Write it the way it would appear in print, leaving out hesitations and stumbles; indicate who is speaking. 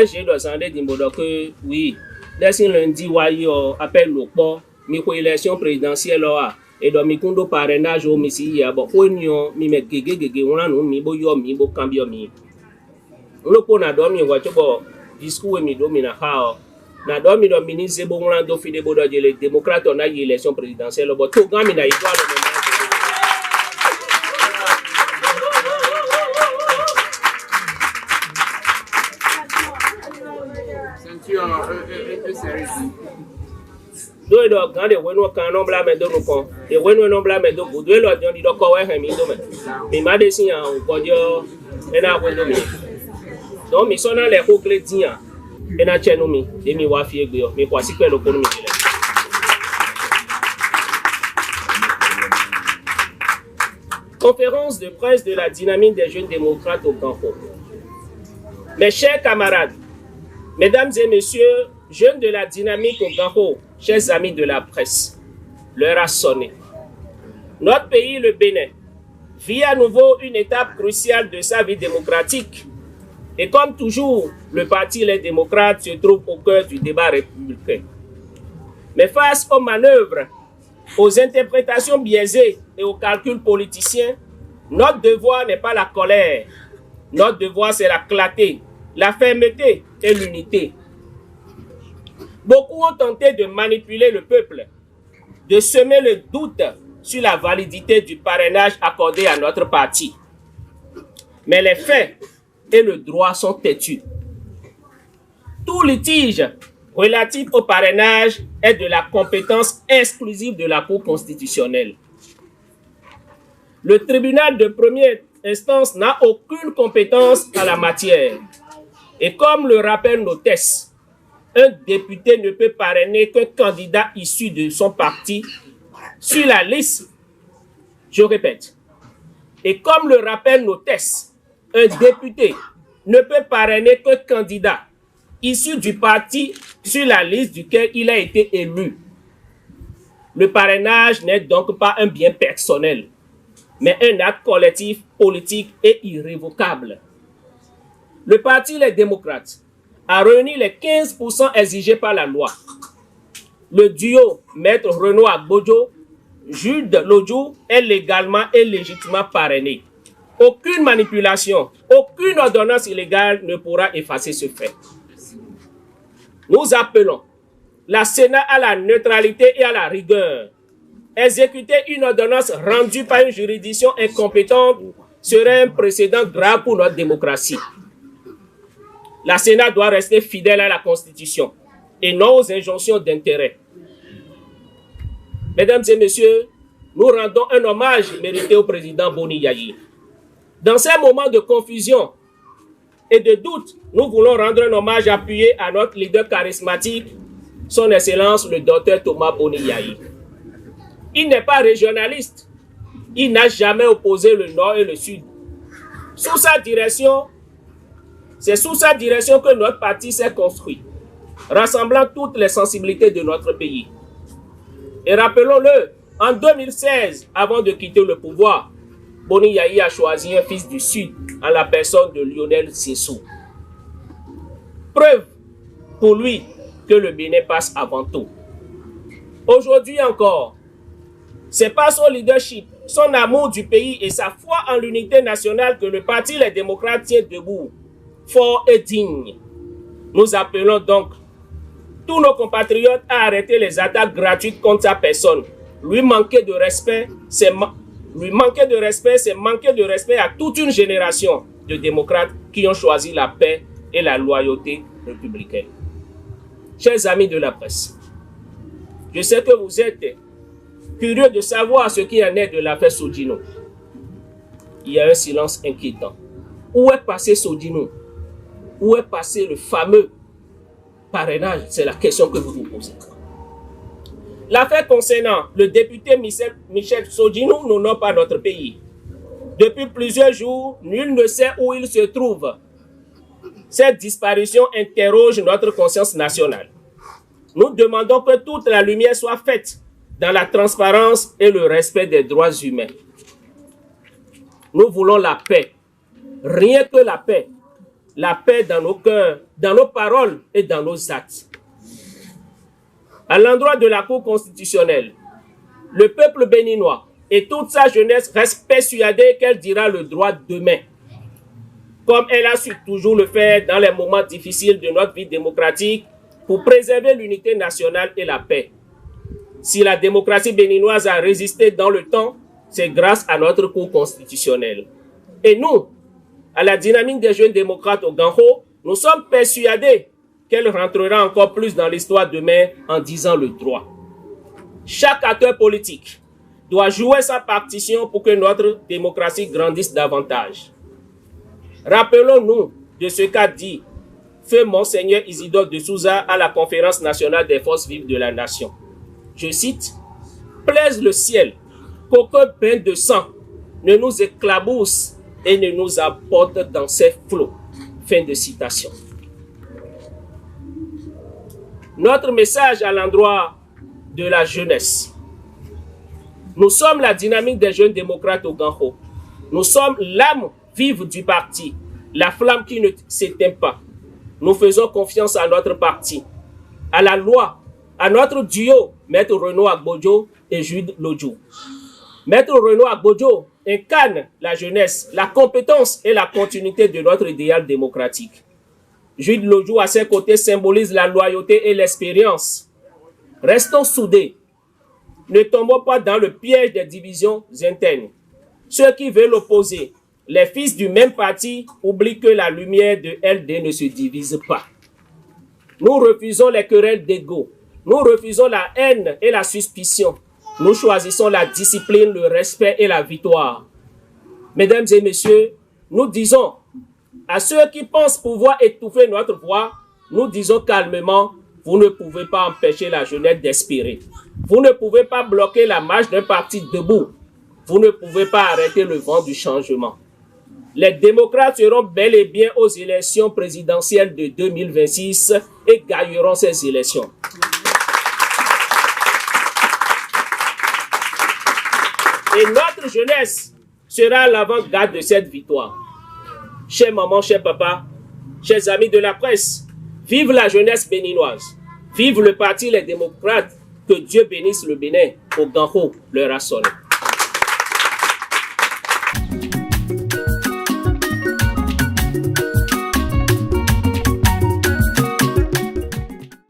Speaker 1: j'ai demandé que oui, dès lundi, appelle le port, élection présidentielle, et donc mi kundo parrainage au misi ya bo onyo mi me gege wona no mi bo yo mi bo cambio mi lo po na do mi wa chobo discours mi do mi na ha na do mi do ministre bo wona do fide bo do les démocrates on a eu élection présidentielle bo to gami na ito alo do do kan de wenu kan no bla me do no kon de wenu no bla me do go do lo jon di do ko we han mi do me mi ma de sin an ko jo e na we do mi do mi so na le ko kle tin an e na chenu mi de mi wa fi egbe yo mi kwa si pelu ko mi le. Conférence de presse de la dynamique des jeunes démocrates au Ganho. Mes chers camarades, mesdames et messieurs, jeunes de la dynamique au Ganho, chers amis de la presse, l'heure a sonné. Notre pays, le Bénin, vit à nouveau une étape cruciale de sa vie démocratique. Et comme toujours, le parti Les Démocrates se trouve au cœur du débat républicain. Mais face aux manœuvres, aux interprétations biaisées et aux calculs politiciens, notre devoir n'est pas la colère. Notre devoir, c'est la clarté, la fermeté et l'unité. Beaucoup ont tenté de manipuler le peuple, de semer le doute sur la validité du parrainage accordé à notre parti. Mais les faits et le droit sont têtus. Tout litige relatif au parrainage est de la compétence exclusive de la Cour constitutionnelle. Le tribunal de première instance n'a aucune compétence en la matière. Et comme le rappellent nos textes, un député ne peut parrainer qu'un candidat issu de son parti sur la liste. Je répète. Et comme le rappellent nos textes, un député ne peut parrainer qu'un candidat issu du parti sur la liste duquel il a été élu. Le parrainage n'est donc pas un bien personnel, mais un acte collectif, politique et irrévocable. Le parti Les Démocrates a réuni les 15% exigés par la loi. Le duo Maître Renaud Agbojo, Jude Lodjou est légalement et légitimement parrainé. Aucune manipulation, aucune ordonnance illégale ne pourra effacer ce fait. Nous appelons la Sénat à la neutralité et à la rigueur. Exécuter une ordonnance rendue par une juridiction incompétente serait un précédent grave pour notre démocratie. La Sénat doit rester fidèle à la Constitution et non aux injonctions d'intérêt. Mesdames et messieurs, nous rendons un hommage mérité au président Boni Yayi. Dans ces moments de confusion et de doute, nous voulons rendre un hommage appuyé à notre leader charismatique, son Excellence le Dr Thomas Boni Yayi. Il n'est pas régionaliste. Il n'a jamais opposé le Nord et le Sud. Sous sa direction, c'est sous sa direction que notre parti s'est construit, rassemblant toutes les sensibilités de notre pays. Et rappelons-le, en 2016, avant de quitter le pouvoir, Boni Yayi a choisi un fils du Sud en la personne de Lionel Sissou. Preuve pour lui que le Bénin passe avant tout. Aujourd'hui encore, c'est par son leadership, son amour du pays et sa foi en l'unité nationale que le parti Les Démocrates tient debout, fort et digne. Nous appelons donc tous nos compatriotes à arrêter les attaques gratuites contre sa personne. Lui manquer de respect, c'est manquer de respect à toute une génération de démocrates qui ont choisi la paix et la loyauté républicaine. Chers amis de la presse, je sais que vous êtes curieux de savoir ce qu'il en est de l'affaire Sodino. Il y a un silence inquiétant. Où est passé Sodino? Où est passé le fameux parrainage? C'est la question que vous vous posez. L'affaire concernant le député Michel Sodino n'honore pas notre pays. Depuis plusieurs jours, nul ne sait où il se trouve. Cette disparition interroge notre conscience nationale. Nous demandons que toute la lumière soit faite dans la transparence et le respect des droits humains. Nous voulons la paix, rien que la paix. la paix dans nos cœurs, dans nos paroles et dans nos actes. À l'endroit de la Cour constitutionnelle, le peuple béninois et toute sa jeunesse restent persuadés qu'elle dira le droit demain, comme elle a su toujours le faire dans les moments difficiles de notre vie démocratique pour préserver l'unité nationale et la paix. Si la démocratie béninoise a résisté dans le temps, c'est grâce à notre Cour constitutionnelle. Et nous, à la dynamique des jeunes démocrates au Ganho, nous sommes persuadés qu'elle rentrera encore plus dans l'histoire demain en disant le droit. Chaque acteur politique doit jouer sa partition pour que notre démocratie grandisse davantage. Rappelons-nous de ce qu'a dit feu Monseigneur Isidore de Souza à la Conférence nationale des forces vives de la nation. Je cite, « Plaise le ciel qu'aucun bain de sang ne nous éclabousse et ne nous apporte dans ses flots. » Fin de citation. Notre message à l'endroit de la jeunesse. Nous sommes la dynamique des jeunes démocrates au Ganho. Nous sommes l'âme vive du parti, la flamme qui ne s'éteint pas. Nous faisons confiance à notre parti, à la loi, à notre duo, Maître Renaud Agbodjo et Jude Lodjou. Maître Renaud Agbodjo incarne la jeunesse, la compétence et la continuité de notre idéal démocratique. Jude Lodjou, à ses côtés, symbolise la loyauté et l'expérience. Restons soudés. Ne tombons pas dans le piège des divisions internes. Ceux qui veulent l'opposer, les fils du même parti, oublient que la lumière de LD ne se divise pas. Nous refusons les querelles d'ego. Nous refusons la haine et la suspicion. Nous choisissons la discipline, le respect et la victoire. Mesdames et messieurs, nous disons à ceux qui pensent pouvoir étouffer notre voix, nous disons calmement, vous ne pouvez pas empêcher la jeunesse d'espérer. Vous ne pouvez pas bloquer la marche d'un parti debout. Vous ne pouvez pas arrêter le vent du changement. Les démocrates seront bel et bien aux élections présidentielles de 2026 et gagneront ces élections. Et notre jeunesse sera à l'avant-garde de cette victoire. Chers mamans, chers papas, chers amis de la presse, vive la jeunesse béninoise, vive le parti Les Démocrates, que Dieu bénisse le Bénin, au Ganho leur a sonné.